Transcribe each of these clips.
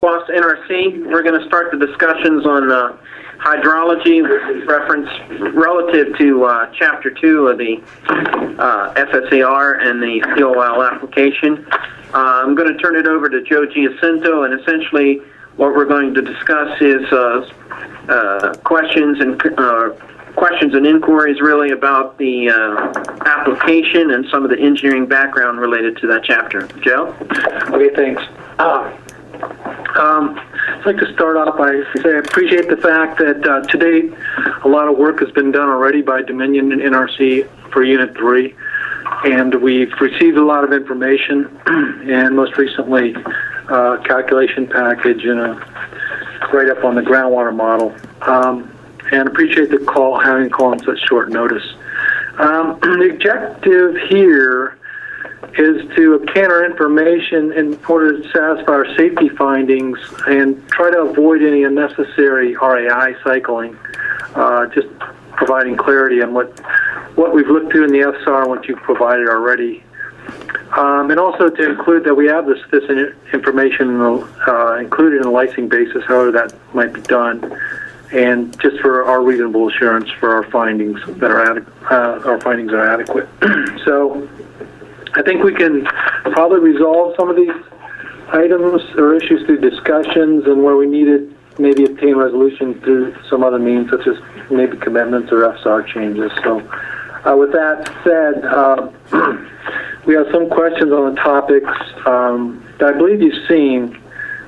Kloss, NRC. We're going to start the discussions on hydrology with reference relative to Chapter 2 of the FSAR and the COL application. I'm going to turn it over to Joe Giacinto, and essentially what we're going to discuss is questions and inquiries really about the application and some of the engineering background related to that chapter. Joe? Okay, thanks. I'd like to start off by saying I appreciate the fact that to date a lot of work has been done already by Dominion and NRC for Unit 3, and we've received a lot of information, and most recently a calculation package and a write-up on the groundwater model. And appreciate the having a call on such short notice. The objective here is to obtain our information in order to satisfy our safety findings and try to avoid any unnecessary RAI cycling, just providing clarity on what we've looked through in the FSAR and what you've provided already. And also to include that we have this information included in the licensing basis, however that might be done, and just for our reasonable assurance for our findings that our findings are adequate. So I think we can probably resolve some of these items or issues through discussions, and where we needed maybe obtain resolution through some other means, such as maybe commitments or FSAR changes. So with that said, we have some questions on the topics that I believe you've seen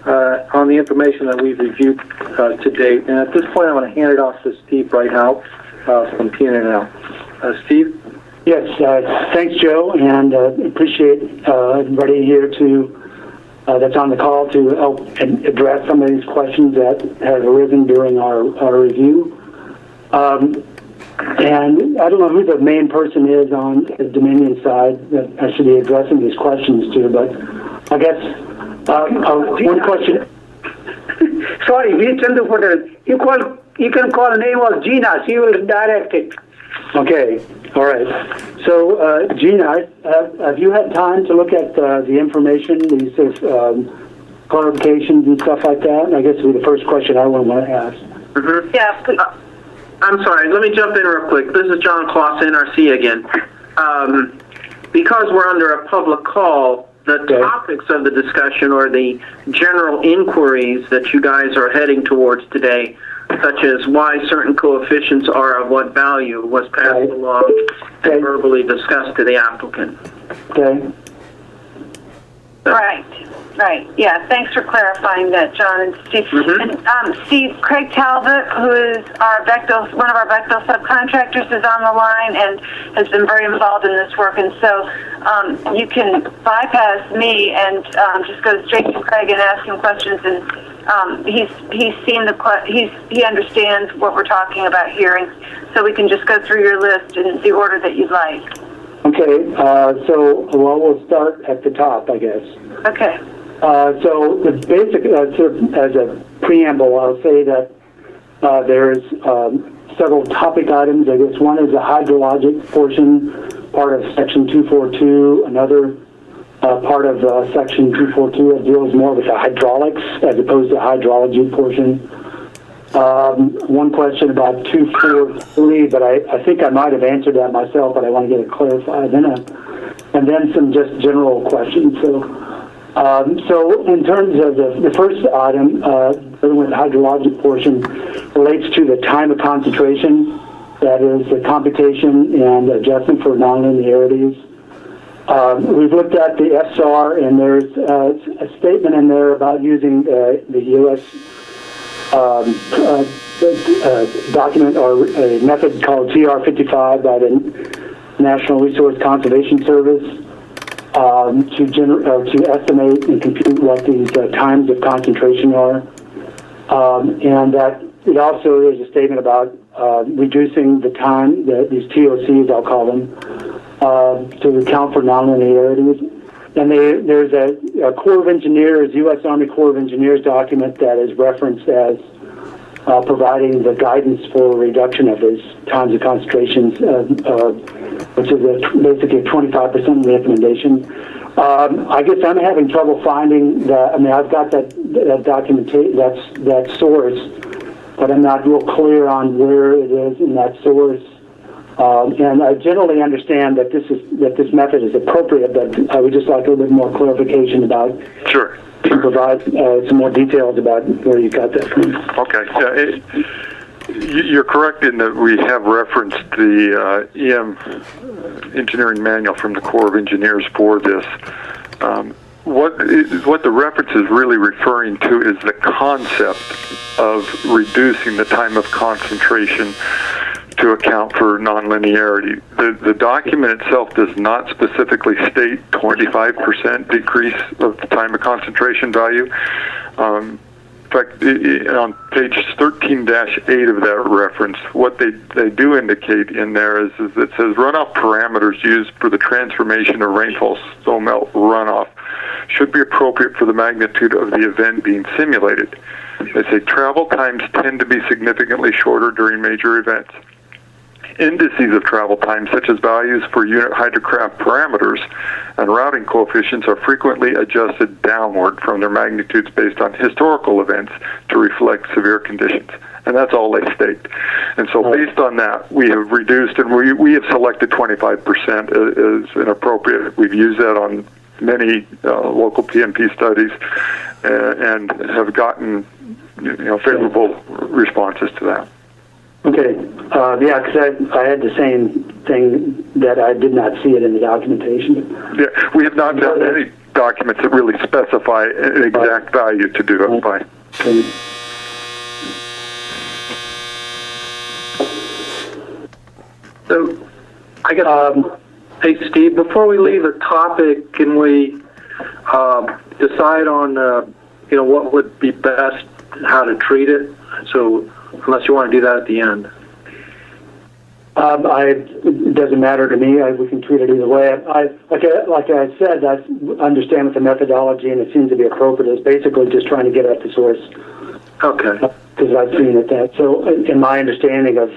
on the information that we've reviewed to date. And at this point, I'm going to hand it off to Steve Breithout from PNNL. Steve? Yes, thanks, Joe, and appreciate everybody here that's on the call to help address some of these questions that have arisen during our review. And I don't know who the main person is on the Dominion side that I should be addressing these questions to, but I guess one question. Sorry, we Chandu Patel. You can call the name of Gina. She will direct it. Okay. All right. So, Gina, have you had time to look at the information, these clarifications and stuff like that? I guess would be the first question I would want to ask. Mm-hmm. Yeah. I'm sorry. Let me jump in real quick. This is John Kloss, NRC again. Because we're under a public call, the topics of the discussion or the general inquiries that you guys are heading towards today, such as why certain coefficients are of what value, was passed along and verbally discussed to the applicant. Okay. Right. Yeah, thanks for clarifying that, John and Steve. Mm-hmm. And Steve, Craig Talbot, who is one of our Bechtel subcontractors, is on the line and has been very involved in this work. And so you can bypass me and just go straight to Craig and ask him questions. And he's seen he understands what we're talking about here, and so we can just go through your list in the order that you'd like. Okay. So we'll start at the top, I guess. Okay. So the basic, sort of as a preamble, I'll say that there's several topic items. I guess one is the hydrologic portion, part of Section 242. Another part of Section 242 that deals more with the hydraulics as opposed to hydrology portion. One question about 243, but I think I might have answered that myself, but I want to get it clarified. And then some just general questions. So in terms of the first item, with the hydrologic portion, relates to the time of concentration, that is the computation and adjustment for nonlinearities. We've looked at the FSAR, and there's a statement in there about using the U.S. Document or a method called TR55 by the National Resource Conservation Service to estimate and compute what these times of concentration are. And that it also is a statement about reducing the time, these TOCs, I'll call them, to account for nonlinearities. And there's a Corps of Engineers, U.S. Army Corps of Engineers document that is referenced as providing the guidance for reduction of those times of concentrations, which is basically a 25% recommendation. I guess I'm having trouble finding that. I mean, I've got that documentation, that source, but I'm not real clear on where it is in that source. And I generally understand that this method is appropriate, but I would just like a little bit more clarification about. Sure. To provide some more details about where you got that from. Okay. Yeah, you're correct in that we have referenced the EM engineering manual from the Corps of Engineers for this. What the reference is really referring to is the concept of reducing the time of concentration to account for nonlinearity. The document itself does not specifically state 25% decrease of the time of concentration value. In fact, on page 13-8 of that reference, what they do indicate in there is it says runoff parameters used for the transformation of rainfall snow melt runoff should be appropriate for the magnitude of the event being simulated. They say travel times tend to be significantly shorter during major events. Indices of travel time, such as values for unit hydrocraft parameters and routing coefficients, are frequently adjusted downward from their magnitudes based on historical events to reflect severe conditions. And that's all they state. And so based on that, we have reduced, and we have selected 25% as inappropriate. We've used that on many local PMP studies and have gotten favorable responses to that. Okay, yeah, because I had the same thing that I did not see it in the documentation. Yeah, we have not done any documents that really specify an exact value to do it by. Okay. So, I guess, hey Steve, before we leave the topic, can we decide on, what would be best, how to treat it? So, unless you want to do that at the end. It doesn't matter to me. We can treat it either way. Like I said, I understand the methodology, and it seems to be appropriate. It's basically just trying to get at the source. Okay. Because I've seen it that. So, in my understanding is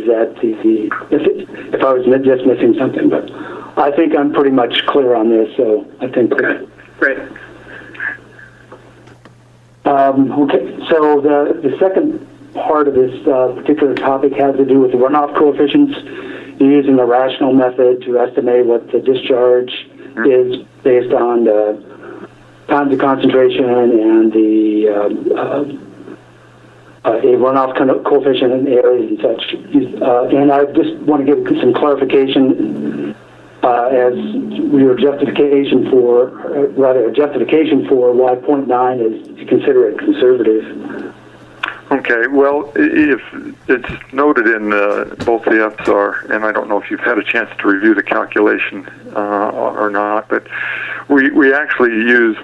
that if I was just missing something, but I think I'm pretty much clear on this. So I think. Okay. Great. Okay. So the second part of this particular topic has to do with the runoff coefficients. You're using a rational method to estimate what the discharge is based on the times of concentration and the a runoff coefficient in areas and such. And I just want to give some clarification as your justification for why 0.9 is to consider it conservative. Okay, well, if it's noted in both the FSAR, and I don't know if you've had a chance to review the calculation or not, but we actually use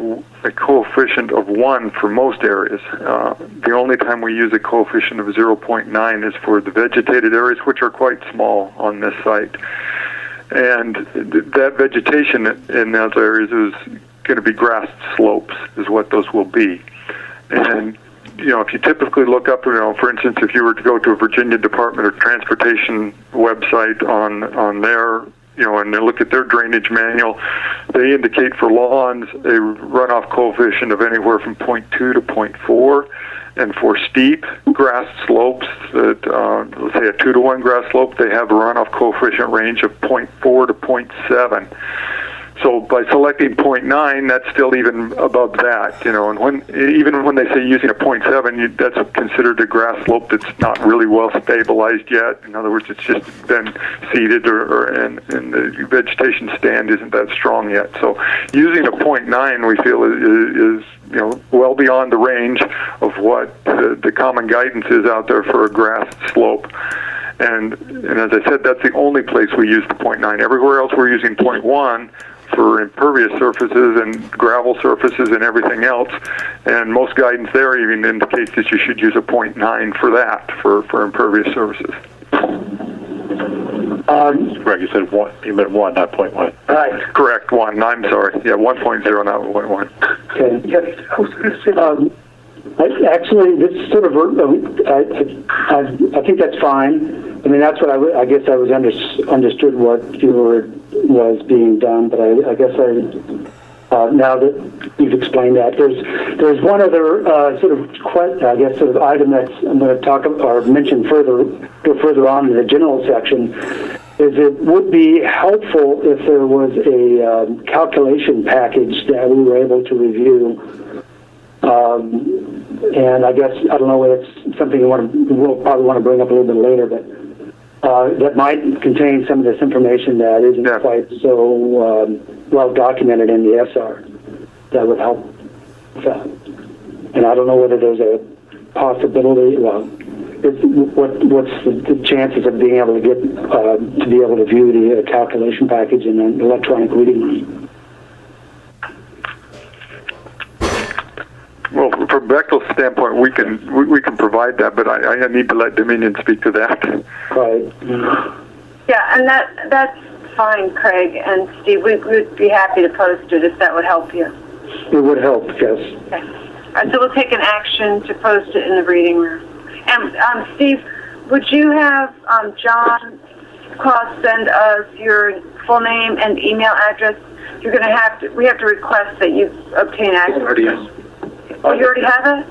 a coefficient of 1 for most areas. The only time we use a coefficient of 0.9 is for the vegetated areas, which are quite small on this site. And that vegetation in those areas is going to be grassed slopes, is what those will be. And if you typically look up, for instance, if you were to go to a Virginia Department of Transportation website on their, and they look at their drainage manual, they indicate for lawns a runoff coefficient of anywhere from 0.2 to 0.4. And for steep grass slopes, let's say a 2-to-1 grass slope, they have a runoff coefficient range of 0.4 to 0.7. So by selecting 0.9, that's still even above that, and even when they say using a 0.7, that's considered a grass slope that's not really well stabilized yet. In other words, it's just been seeded and the vegetation stand isn't that strong yet. So using a 0.9, we feel is well beyond the range of what the common guidance is out there for a grass slope. And as I said, that's the only place we use the 0.9. Everywhere else we're using 0.1 for impervious surfaces and gravel surfaces and everything else. And most guidance there even indicates that you should use a 0.9 for that, for impervious surfaces. Correct, you said 1, you meant 1, not 0.1. Right. Correct, 1, I'm sorry. Yeah, 1.0, not 1.1. Okay. Yes, I was going to say, actually, this sort of, I think that's fine. I mean, that's what I guess I was understood what was being done, but I guess now that you've explained that. There's one other sort of item that's I'm going to talk or mention further on in the general section. Is it would be helpful if there was a calculation package that we were able to review. And I guess I don't know whether it's something we'll probably want to bring up a little bit later, but that might contain some of this information that isn't quite so well documented in the SR. That would help with that. And I don't know whether there's a possibility. Well, what's the chances of being able to get to be able to view the calculation package in an electronic reading room? Well, from Bechtel's standpoint, we can provide that, but I need to let Dominion speak to that. Right. Yeah, and that's fine, Craig and Steve. We would be happy to post it if that would help you. It would help, yes. Okay. All right, so we'll take an action to post it in the reading room. And Steve, would you have John Claus send us your full name and email address? You're going to have to. We have to request that you obtain access. Oh, you already have it?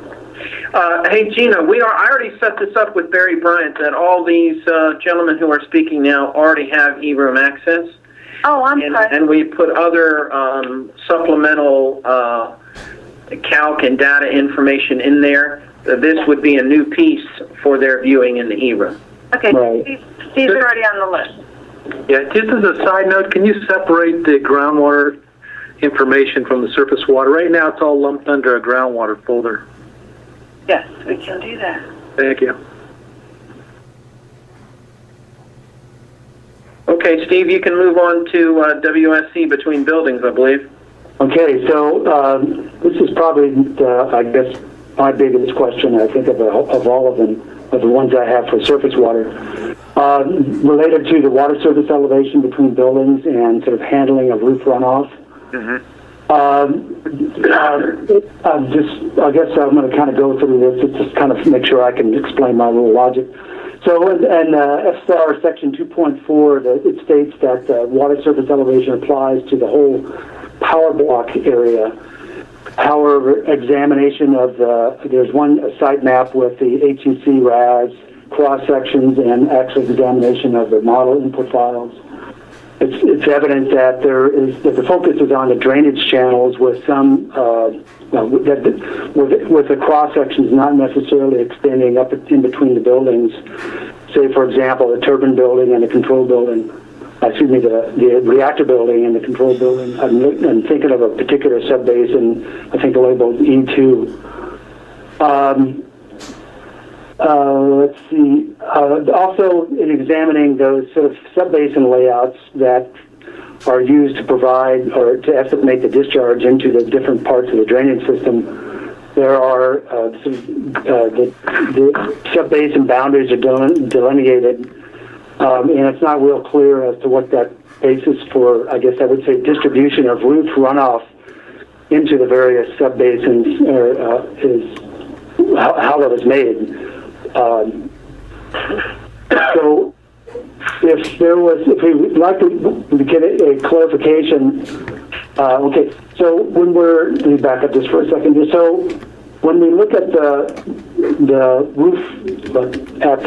Hey, Gina, I already set this up with Barry Bryant that all these gentlemen who are speaking now already have e-room access. Oh, I'm sorry. And we put other supplemental calc and data information in there. This would be a new piece for their viewing in the e-room. Okay, Right. Steve's already on the list. Yeah, just as a side note, can you separate the groundwater information from the surface water? Right now it's all lumped under a groundwater folder. Yes, we can do that. Thank you. Okay, Steve, you can move on to WSC between buildings, I believe. Okay, so this is probably, I guess, my biggest question, I think, of all of them, of the ones I have for surface water, related to the water surface elevation between buildings and sort of handling of roof runoff. Mm-hmm. I guess I'm going to kind of go through this to just kind of make sure I can explain my little logic. So in FSTAR section 2.4, it states that water surface elevation applies to the whole power block area. However, examination of there's a site map with the HEC RAS cross sections and actual examination of the model input files. It's evident that that the focus is on the drainage channels with some with the cross sections not necessarily extending up in between the buildings. Say, for example, the turbine building and the control building. Excuse me, the reactor building and the control building. I'm thinking of a particular subbasin, I think labeled E2. Let's see. Also, in examining those sort of subbasin layouts that are used to provide or to estimate the discharge into the different parts of the drainage system, there are the subbasin boundaries are delineated. And it's not real clear as to what that basis for, I guess I would say, distribution of roof runoff into the various subbasins is how that was made. So if we would like to get a clarification, okay, so let me back up just for a second. So when we look at the roof, at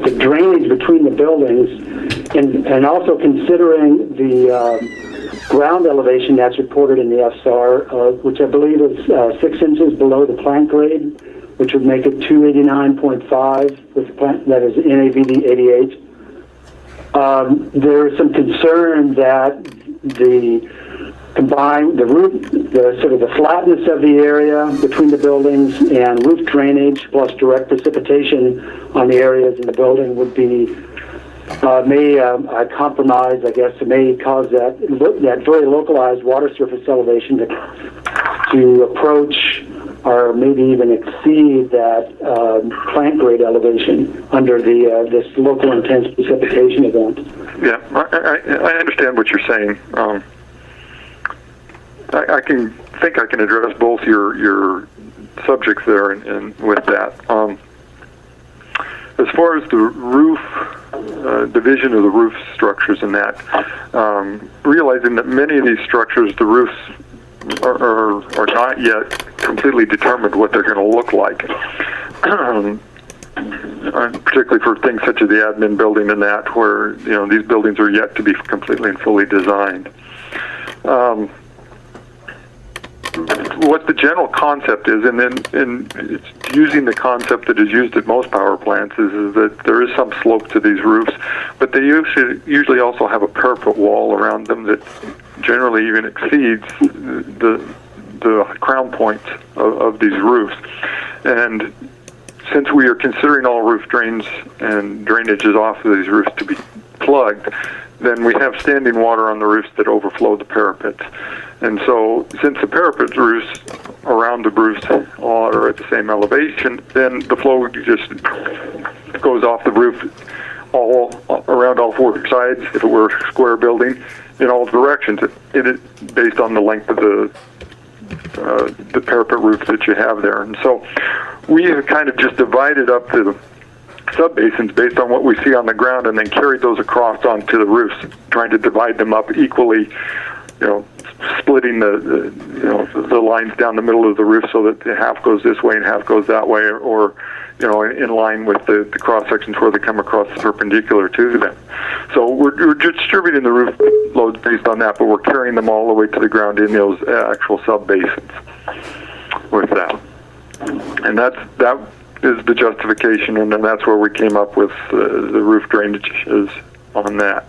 the drainage between the buildings, and also considering the ground elevation that's reported in the FSAR, which I believe is 6 inches below the plant grade, which would make it 289.5 with the plant, that is NAVD 88. There is some concern that the roof, the flatness of the area between the buildings and roof drainage plus direct precipitation on the areas in the building would be may compromise, I guess, may cause that very localized water surface elevation to approach or maybe even exceed that plant grade elevation under this local intense precipitation event. Yeah, I understand what you're saying. I can address both your subjects there and with that. As far as the roof division of the roof structures and that, realizing that many of these structures, the roofs are not yet completely determined what they're going to look like. Particularly for things such as the admin building and that, where these buildings are yet to be completely and fully designed. What the general concept is, and it's using the concept that is used at most power plants, is that there is some slope to these roofs, but they usually also have a parapet wall around them that generally even exceeds the crown points of these roofs. And since we are considering all roof drains and drainages off of these roofs to be plugged, then we have standing water on the roofs that overflow the parapets. And so, since the parapet roofs around the roofs all are at the same elevation, then the flow just goes off the roof all around all four sides, if it were a square building, in all directions, based on the length of the parapet roof that you have there. And so, we have kind of just divided up the subbasins based on what we see on the ground, and then carried those across onto the roofs, trying to divide them up equally, splitting the lines down the middle of the roof so that half goes this way and half goes that way, or in line with the cross sections where they come across perpendicular to them. So we're distributing the roof loads based on that, but we're carrying them all the way to the ground in those actual subbasins with that. And that is the justification, and then that's where we came up with the roof drainages on that.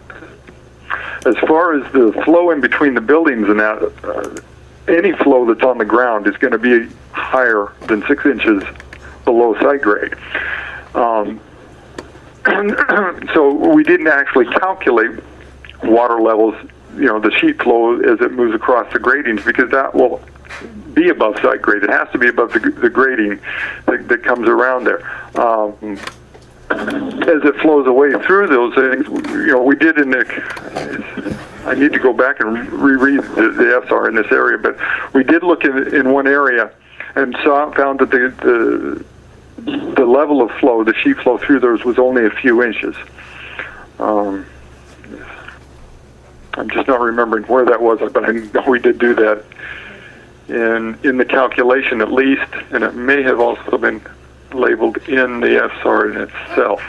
As far as the flow in between the buildings and that, any flow that's on the ground is going to be higher than 6 inches below site grade. So we didn't actually calculate water levels, the sheet flow as it moves across the gratings, because that will be above site grade. It has to be above the grading that comes around there. As it flows away through those things, we did I need to go back and reread the FSAR in this area, but we did look in one area and found that the level of flow, the sheet flow through those, was only a few inches. I'm just not remembering where that was, but I know we did do that in the calculation at least, and it may have also been labeled in the FSAR in itself.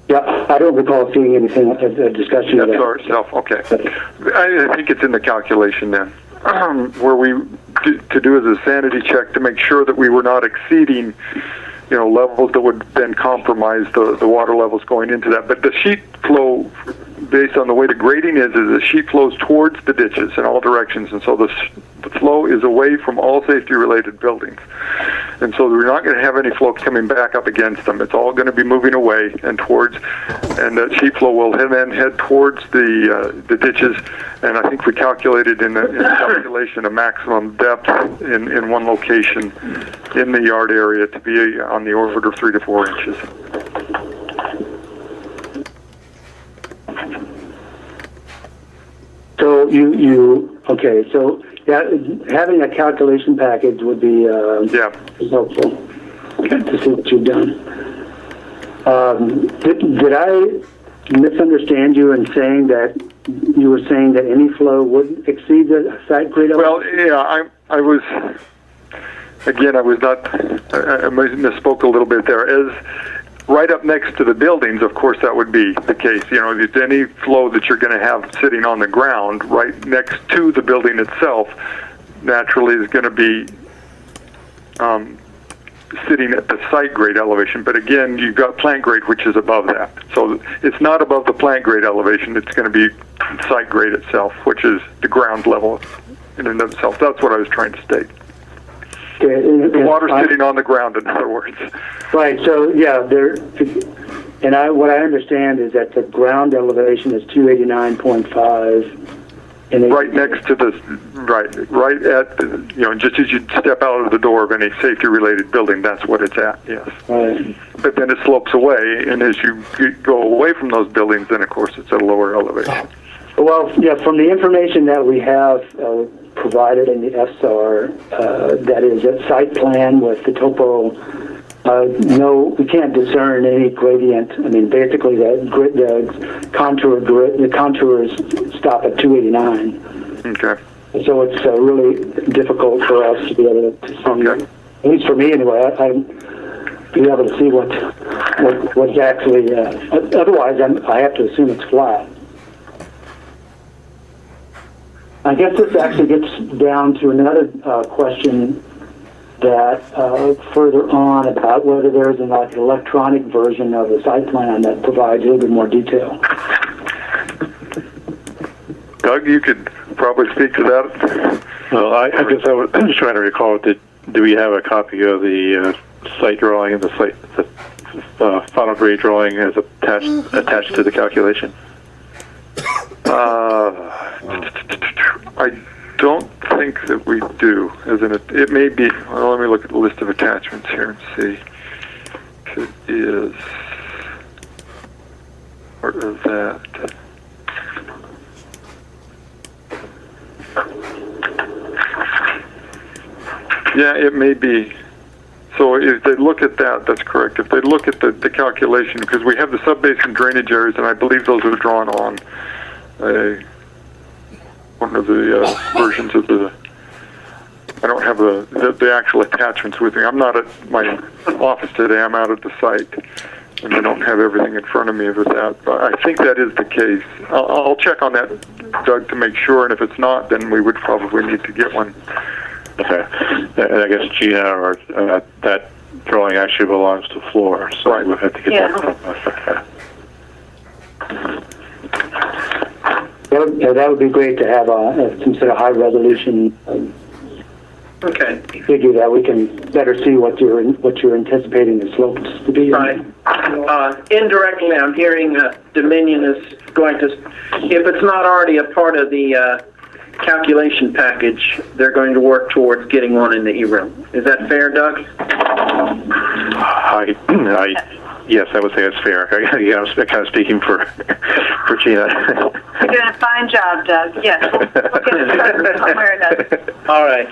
Yeah, I don't recall seeing anything, a discussion of that. FSAR itself, okay. I think it's in the calculation then, where we to do as a sanity check to make sure that we were not exceeding levels that would then compromise the water levels going into that. But the sheet flow, based on the way the grading is the sheet flows towards the ditches in all directions, and so the flow is away from all safety-related buildings. And so we're not going to have any flow coming back up against them. It's all going to be moving away and towards, and that sheet flow will then head towards the ditches. And I think we calculated in the calculation a maximum depth in one location in the yard area to be on the order of 3 to 4 inches. So so having a calculation package would be helpful to see what you've done. Did I misunderstand you in saying that you were saying that any flow wouldn't exceed the site grade? Well, yeah, I was. Again, I misspoke a little bit there. As right up next to the buildings, of course, that would be the case. If any flow that you're going to have sitting on the ground right next to the building itself, naturally is going to be sitting at the site grade elevation. But again, you've got plant grade, which is above that. So it's not above the plant grade elevation. It's going to be site grade itself, which is the ground level in and of itself. That's what I was trying to state. The water's sitting on the ground, in other words. Right. So what I understand is that the ground elevation is 289.5. Right next to the right at just as you step out of the door of any safety-related building, that's what it's at. Yes. Right. But then it slopes away, and as you go away from those buildings, then of course it's at a lower elevation. Well, yeah. From the information that we have provided in the FSAR, that is a site plan with the topo No, we can't discern any gradient. I mean, basically, the contours stop at 289. Okay. So it's really difficult for us to be able to see. Okay. At least for me, anyway. I'm be able to see what's actually. Otherwise, I have to assume it's flat. I guess this actually gets down to another question that further on about whether there's an electronic version of the site plan that provides a little bit more detail. Doug, you could probably speak to that. Well, I guess I was just trying to recall, do we have a copy of the site drawing and the final grade drawing as attached to the calculation? I don't think that we do. It may be. Well, let me look at the list of attachments here and see if it is part of that. Yeah, it may be. So if they look at that, that's correct. If they look at the calculation, because we have the subbasin drainage areas, and I believe those are drawn on one of the versions of the. I don't have the actual attachments with me. I'm not at my office today. I'm out at the site, and I don't have everything in front of me with that. But I think that is the case. I'll check on that, Doug, to make sure. And if it's not, then we would probably need to get one. Okay. And I guess Gina, or that drawing actually belongs to Floor, so right. We'll have to get That would be great to have some sort of high resolution figure that we can better see what you're anticipating the slopes to be. Right. Indirectly, I'm hearing Dominion is going to, if it's not already a part of the calculation package, they're going to work towards getting one in the E-room. Is that fair, Doug? Yes, I would say it's fair. I'm kind of speaking for Gina. You're doing a fine job, Doug. Yes, we'll get it started somewhere or another. All right.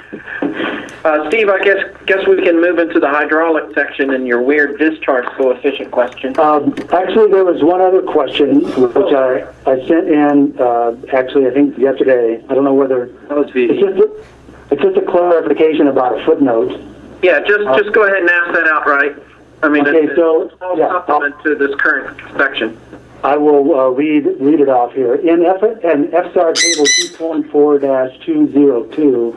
Steve, I guess we can move into the hydraulic section and your weird discharge coefficient question. Actually, there was one other question which I sent in. Actually, I think yesterday. I don't know whether it's just a clarification about a footnote. Yeah, just go ahead and ask that outright. I mean, okay, it's a supplement to this current section. I will read it off here. In FSAR table 2.4-202,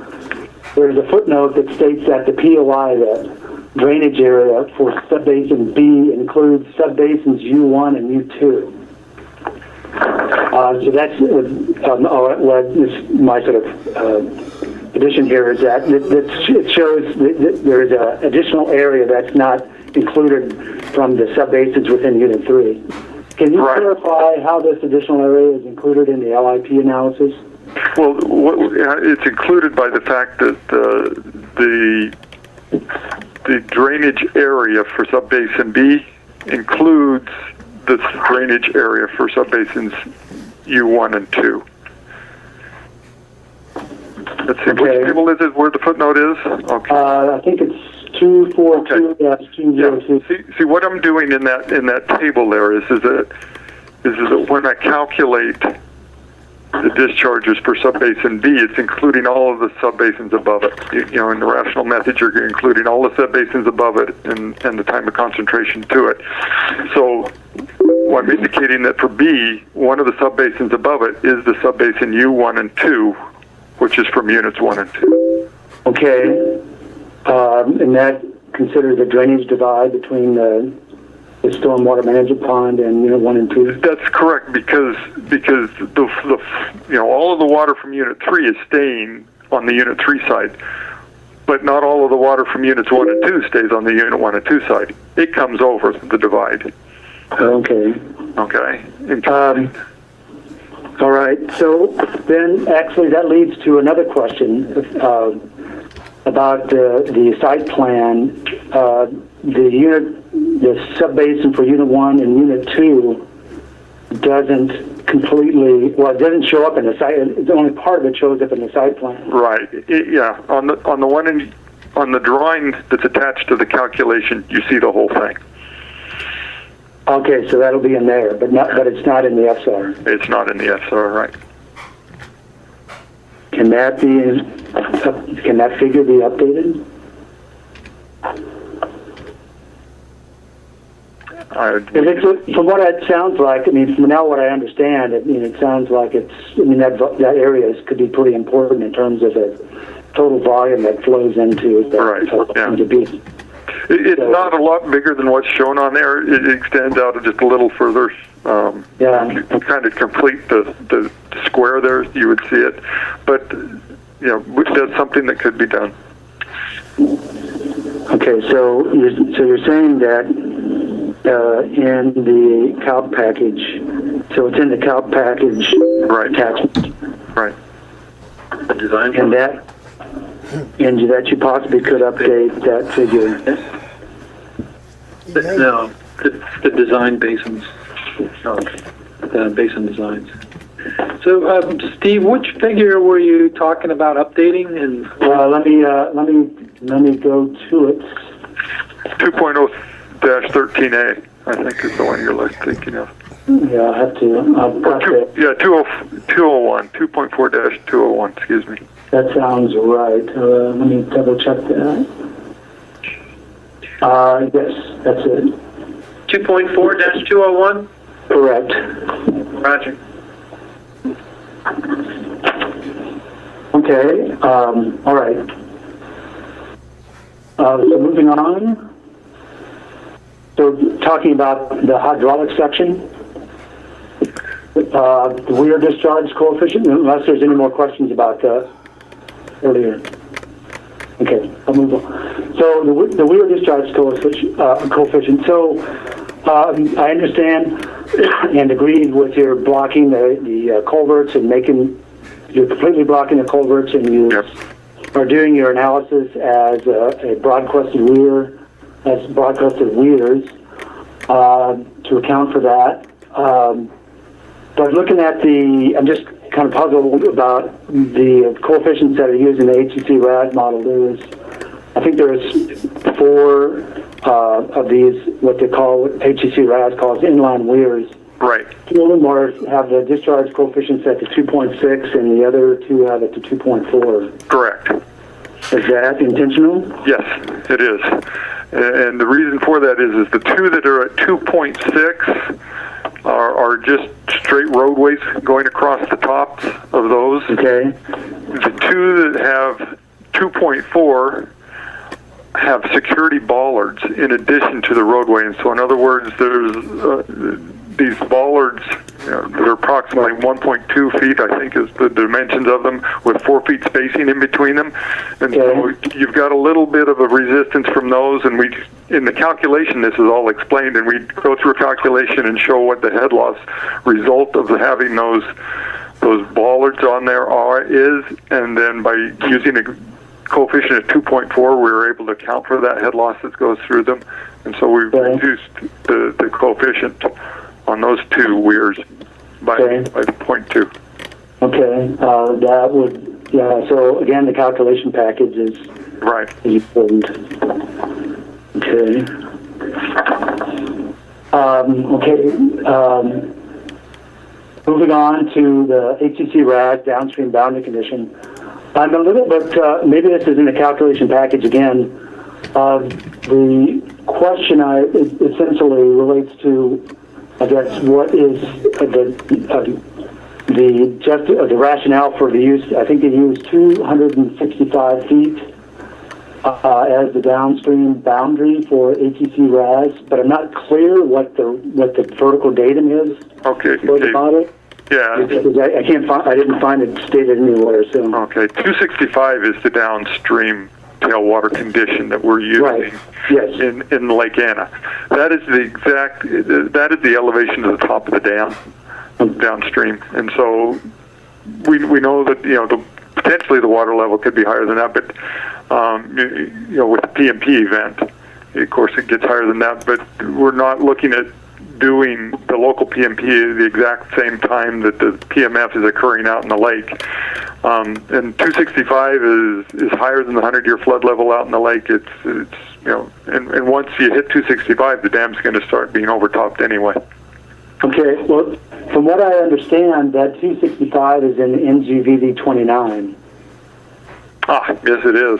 there's a footnote that states that the POI, the drainage area for subbasin B, includes subbasins U1 and U2. So that's my sort of addition here is that it shows that there is an additional area that's not included from the subbasins within Unit 3. Can you clarify how this additional area is included in the LIP analysis? Well, it's included by the fact that the drainage area for subbasin B includes the drainage area for subbasins U1 and 2. Let's see, which table is it where the footnote is? Okay. I think it's 242-202. See what I'm doing in that table there is that when I calculate the discharges for subbasin B, it's including all of the subbasins above it. In the rational method, you're including all the subbasins above it and the time of concentration to it. So I'm indicating that for B, one of the subbasins above it is the subbasin U1 and 2, which is from units 1 and 2. Okay. And that considers the drainage divide between the stormwater management pond and Unit 1 and 2? That's correct, because the all of the water from Unit 3 is staying on the Unit 3 side, but not all of the water from Units 1 and 2 stays on the Unit 1 and 2 side. It comes over the divide. Okay. Okay. All right. So then, actually, that leads to another question about the site plan. The subbasin for Unit 1 and Unit 2 doesn't it doesn't show up in the site. It's only part of it shows up in the site plan. Right. On the on the drawing that's attached to the calculation, you see the whole thing. Okay, so that'll be in there, but it's not in the FSAR. It's not in the FSAR, right? Can that figure be updated? From what it sounds like, I mean, from now what I understand, it sounds like that area could be pretty important in terms of the total volume that flows into the into beach. It's not a lot bigger than what's shown on there. It extends out just a little further. To kind of complete the square there, you would see it. But, that's something that could be done. Okay, so you're saying that in the calc package, so it's in the calc package attachment. Right. The design. And that you possibly could update that figure. No, the design basins, the basin designs. So, Steve, which figure were you talking about updating? And let me go to it. 2.0-13A, I think is the one you're thinking of. Yeah, I have to. Press it. Yeah, 201, 2.4-201. Excuse me. That sounds right. Let me double check that. Yes, that's it. 2.4-201? Correct. Roger. Okay, all right. So moving on. So talking about the hydraulic section, the weir discharge coefficient, unless there's any more questions about that earlier. Okay, I'll move on. So the weir discharge coefficient. So I understand and agreed with your blocking the culverts and you're completely blocking the culverts, and you are doing your analysis as a broad-crested weir, as broad-crested weirs to account for that. But looking at I'm just kind of puzzled about the coefficients that are used in the HCC RAS model. I think there's 4 of these, what HCC RAS calls inline weirs. Right. 2 of them have the discharge coefficient set to 2.6, and the other 2 have it to 2.4. Correct. Is that intentional? Yes, it is. And the reason for that is the 2 that are at 2.6 are just straight roadways going across the tops of those. Okay. The 2 that have 2.4 have security bollards in addition to the roadway. And so in other words, there's these bollards that are approximately 1.2 feet, I think is the dimensions of them, with 4 feet spacing in between them. And so you've got a little bit of a resistance from those, and in the calculation, this is all explained, and we go through a calculation and show what the head loss result of having those bollards on there is, and then by using a coefficient at 2.4, we were able to account for that head loss that goes through them, and so we reduced the coefficient on those 2 weirs by 0.2. Okay, that would, so again, the calculation package is important. Okay. Moving on to the HCC RAS downstream boundary condition. I'm a little bit, maybe this is in the calculation package again. The question essentially relates to, I guess, what is the rationale for the use. I think they use 265 feet as the downstream boundary for HCC RAS, but I'm not clear what the vertical datum is. Okay. About it. Yeah. Because I didn't find it stated anywhere. So. Okay, 265 is the downstream tailwater condition that we're using in Lake Anna. That is the elevation to the top of the dam downstream, and so we know that potentially the water level could be higher than that, but with the PMP event, of course it gets higher than that. But we're not looking at doing the local PMP at the exact same time that the PMF is occurring out in the lake. And 265 is higher than the 100-year flood level out in the lake. It's and once you hit 265, the dam's going to start being overtopped anyway. Okay, well, from what I understand, that 265 is in NGVD 29. Yes, it is.